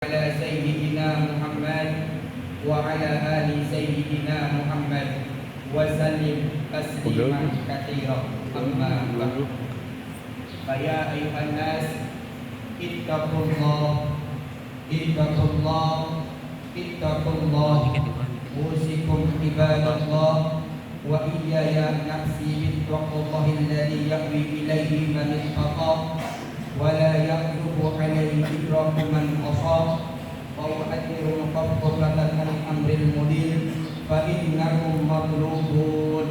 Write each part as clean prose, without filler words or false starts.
على سيدنا محمد وعلى آل سيدنا محمد وسلم تسليما كثيرا أما بعد فيا أيها الناس اتقوا الله اتقوا الله اتقوا الله أوصيكم عباد الله وإياي نفسي بتقوى الله الذي يأوي إليه من اتقى ولا يغلب عليه إدراك من عصى ويؤثر مقبلة عن أمر المدير فإنكم مطلوبون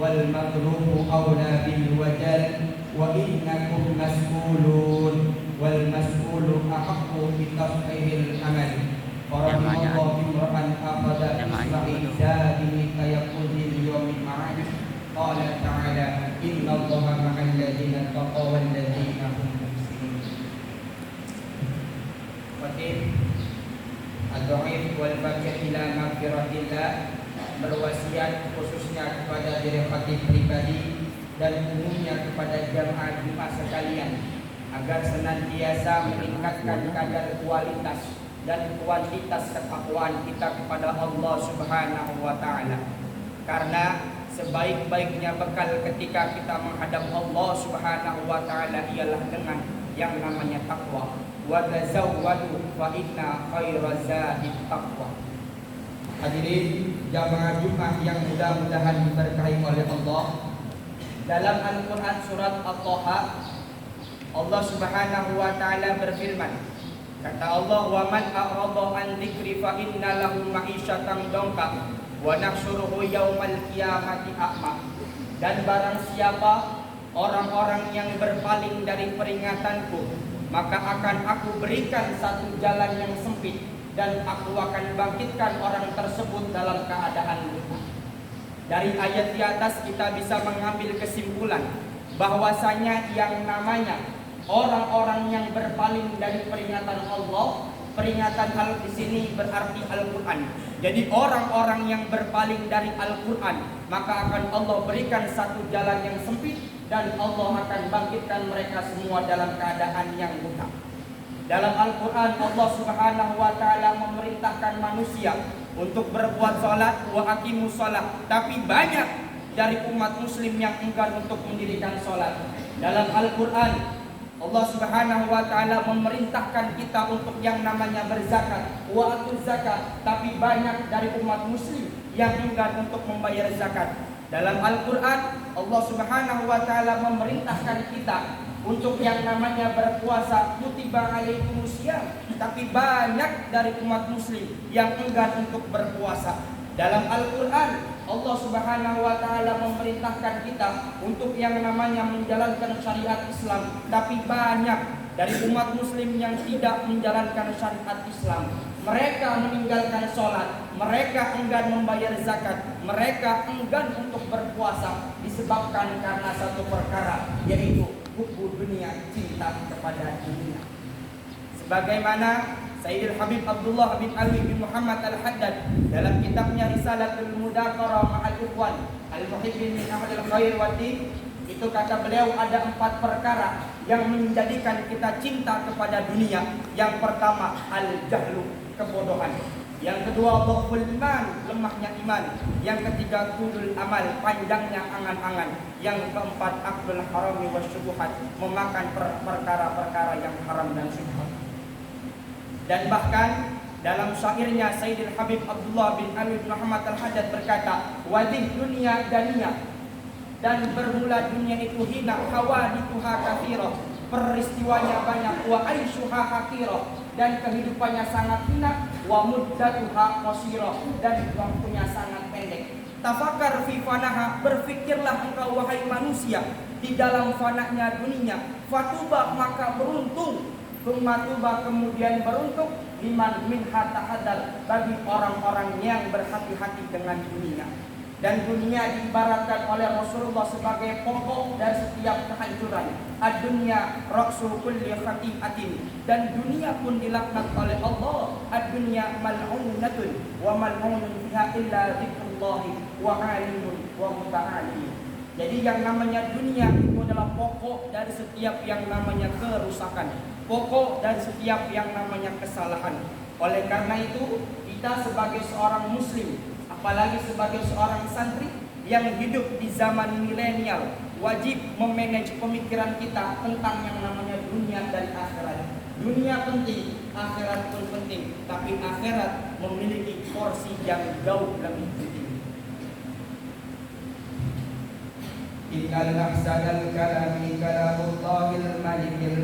والمطلوب أولى بالوجل وإنكم مسؤولون والمسؤول أحق بتصحيح العمل فرحم الله امرأ أخذ بإصبع زاده كيقول اليوم المعاد قال تعالى إن الله مع الذين اتقوا والذين هم Ad-Dhaif wal Baqi ila maghfiratillah berwasiat khususnya kepada diri khatib pribadi dan umumnya kepada jamaah Jumat sekalian agar senantiasa meningkatkan kadar kualitas dan kuantitas ketakwaan kita kepada Allah Subhanahu wa taala. Karena sebaik-baiknya bekal ketika kita menghadap Allah Subhanahu wa taala ialah dengan yang namanya takwa. Wa tazawwadu fa inna khairaz zadit taqwa. Hadirin jamaah Jumat yang mudah-mudahan diberkahi oleh Allah. Dalam Al-Qur'an surat At-Thaha Allah Subhanahu wa taala berfirman, kata Allah, wa man a'rada an dzikri fa inna lahu ma'isyatan dhanka wa nahsyuruhu yaumal qiyamati a'ma. Dan barang siapa orang-orang yang berpaling dari peringatanku, maka akan aku berikan satu jalan yang sempit dan aku akan bangkitkan orang tersebut dalam keadaan buta. Dari ayat di atas kita bisa mengambil kesimpulan bahwasanya yang namanya orang-orang yang berpaling dari peringatan Allah, peringatan hal di sini berarti Al-Quran. Jadi orang-orang yang berpaling dari Al-Quran, maka akan Allah berikan satu jalan yang sempit dan Allah akan bangkitkan mereka semua dalam keadaan yang buta. Dalam Al-Quran Allah Subhanahu wa taala memerintahkan manusia untuk berbuat salat, wa aqimus salat, tapi banyak dari umat muslim yang enggan untuk mendirikan salat. Dalam Al-Quran Allah Subhanahu wa taala memerintahkan kita untuk yang namanya berzakat, wa atuz zakat, tapi banyak dari umat muslim yang enggan untuk membayar zakat. Dalam Al-Quran Allah Subhanahu wa taala memerintahkan kita untuk yang namanya berpuasa, kutiba alaikumusiyam, tapi banyak dari umat muslim yang enggan untuk berpuasa. Dalam Al-Quran Allah Subhanahu wa taala memerintahkan kita untuk yang namanya menjalankan syariat Islam, tapi banyak dari umat muslim yang tidak menjalankan syariat Islam. Mereka meninggalkan sholat, mereka enggan membayar zakat, mereka enggan untuk berpuasa disebabkan karena satu perkara, yaitu hubbu dunia, cinta kepada dunia. Sebagaimana Sayyidul Habib Abdullah bin Ali bin Muhammad Al-Haddad dalam kitabnya Risalatul Mudaqarah Ma'al Ikhwan Al-Muhibbin min Ahlil Khair wa Din, itu kata beliau ada 4 perkara yang menjadikan kita cinta kepada dunia. Yang pertama al-jahlu, kebodohan. Yang kedua dhaful iman, lemahnya iman. Yang ketiga tulul amal, panjangnya angan-angan. Yang keempat akhdul harami wasyubuhat, memakan perkara-perkara yang haram dan syubhat. Dan bahkan dalam syairnya Sayyidul Habib Abdullah bin Ali bin Muhammad Al-Haddad berkata, wadih dunia daniyah, dan bermula dunia itu hina, hawadithuha katsirah, peristiwanya banyak, wa aishuha hakirah, dan kehidupannya sangat hina, wa muddatuha qasirah, dan waktunya sangat pendek. Tafakar fi fanaha, berfikirlah engkau wahai manusia di dalam fananya dunia. Fatuba, maka beruntung. Tuba, kemudian beruntung liman minha tahadar, bagi orang-orang yang berhati-hati dengan dunia. Dan dunia diibaratkan oleh Rasulullah sebagai pokok dari setiap kehancuran. Ad-dunya ra'su kulli khati'atin, dan dunia pun dilaknat oleh Allah. Ad-dunya mal'unatun wa mal'unun fiha illa dzikrullahi wa alimun wa muta'alim. Jadi yang namanya dunia itu adalah pokok dari setiap yang namanya kerusakan, pokok dari setiap yang namanya kesalahan. Oleh karena itu, kita sebagai seorang muslim, apalagi sebagai seorang santri yang hidup di zaman milenial, wajib memanage pemikiran kita tentang yang namanya dunia dan akhirat. Dunia penting, akhirat pun penting, tapi akhirat memiliki porsi yang jauh lebih penting. Innal ahsanal kalami kalamullahil malikil